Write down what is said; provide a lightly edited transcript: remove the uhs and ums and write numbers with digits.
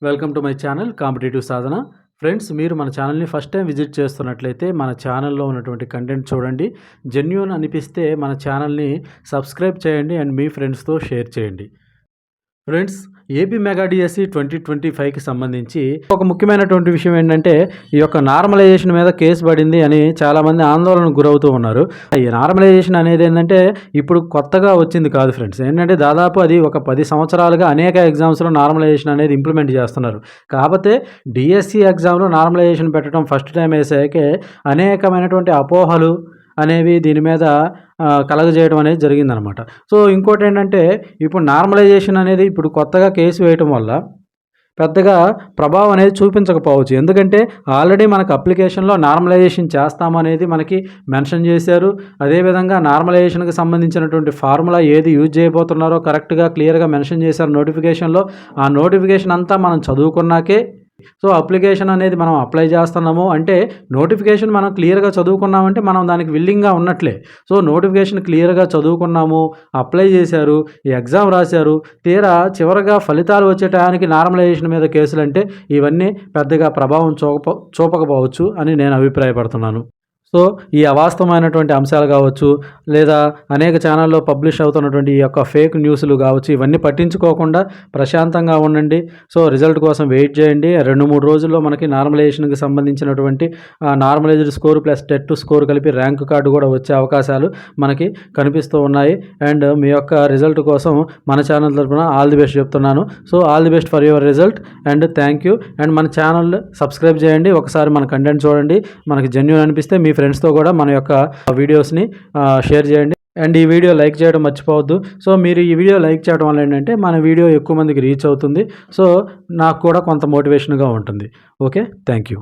Welcome to my channel competitive Sadhana. Friends, మీరు మన ఛానల్ని ఫస్ట్ టైం విజిట్ చేస్తున్నట్లయితే మన ఛానల్లో ఉన్నటువంటి కంటెంట్ చూడండి. జెన్యూన్ అనిపిస్తే మన ఛానల్ని సబ్స్క్రైబ్ చేయండి అండ్ మీ ఫ్రెండ్స్తో షేర్ చేయండి. ఫ్రెండ్స్, ఏపీ మెగా డిఎస్సి 2025కి సంబంధించి ఒక ముఖ్యమైనటువంటి విషయం ఏంటంటే, ఈ యొక్క నార్మలైజేషన్ మీద కేసు పడింది అని చాలామంది ఆందోళనకు గురవుతూ ఉన్నారు. ఈ నార్మలైజేషన్ అనేది ఏంటంటే ఇప్పుడు కొత్తగా వచ్చింది కాదు ఫ్రెండ్స్. ఏంటంటే దాదాపు అది ఒక 10 సంవత్సరాలుగా అనేక ఎగ్జామ్స్లో నార్మలైజేషన్ అనేది ఇంప్లిమెంట్ చేస్తున్నారు. కాకపోతే డిఎస్సి ఎగ్జామ్లో నార్మలైజేషన్ పెట్టడం ఫస్ట్ టైం వేసాకే అనేకమైనటువంటి అపోహలు అనేవి దీని మీద కలగజేయడం అనేది జరిగిందనమాట. సో ఇంకోటి ఏంటంటే, ఇప్పుడు నార్మలైజేషన్ అనేది ఇప్పుడు కొత్తగా కేసు వేయటం వల్ల పెద్దగా ప్రభావం అనేది చూపించకపోవచ్చు. ఎందుకంటే ఆల్రెడీ మనకు అప్లికేషన్లో నార్మలైజేషన్ చేస్తామనేది మనకి మెన్షన్ చేశారు. అదేవిధంగా నార్మలైజేషన్కి సంబంధించినటువంటి ఫార్ములా ఏది యూజ్ చేయబోతున్నారో కరెక్ట్గా క్లియర్గా మెన్షన్ చేశారు నోటిఫికేషన్లో. ఆ నోటిఫికేషన్ అంతా మనం చదువుకున్నాకే సో అప్లికేషన్ అనేది మనం అప్లై చేస్తున్నాము అంటే నోటిఫికేషన్ మనం క్లియర్గా చదువుకున్నామంటే మనం దానికి విల్లింగ్గా ఉన్నట్లే. సో నోటిఫికేషన్ క్లియర్గా చదువుకున్నాము, అప్లై చేశారు, ఈ ఎగ్జామ్ రాశారు, తీరా చివరిగా ఫలితాలు వచ్చే టయానికి నార్మలైజేషన్ మీద కేసులు అంటే ఇవన్నీ పెద్దగా ప్రభావం చూపకపోవచ్చు అని నేను అభిప్రాయపడుతున్నాను. సో ఈ అవాస్తవమైనటువంటి అంశాలు కావచ్చు, లేదా అనేక ఛానల్లో పబ్లిష్ అవుతున్నటువంటి ఈ యొక్క ఫేక్ న్యూస్లు కావచ్చు, ఇవన్నీ పట్టించుకోకుండా ప్రశాంతంగా ఉండండి. సో రిజల్ట్ కోసం వెయిట్ చేయండి. 2-3 రోజుల్లో మనకి నార్మలైజేషన్కి సంబంధించినటువంటి normalised score plus TET score కలిపి ర్యాంక్ కార్డు కూడా వచ్చే అవకాశాలు మనకి కనిపిస్తూ ఉన్నాయి. అండ్ మీ యొక్క రిజల్ట్ కోసం మన ఛానల్ తరఫున ఆల్ ది బెస్ట్ చెప్తున్నాను. So all the best for your result and thank you. And మన ఛానల్ సబ్స్క్రైబ్ చేయండి, ఒకసారి మన కంటెంట్ చూడండి. మనకి జెన్యూన్ అనిపిస్తే మీ ఫ్రెండ్స్తో కూడా మన యొక్క వీడియోస్ని షేర్ చేయండి. అండ్ ఈ వీడియో లైక్ చేయడం మర్చిపోవద్దు. సో మీరు ఈ వీడియో లైక్ చేయడం వల్ల ఏంటంటే మన వీడియో ఎక్కువ మందికి రీచ్ అవుతుంది. సో నాకు కూడా కొంత మోటివేషన్గా ఉంటుంది. Okay, thank you.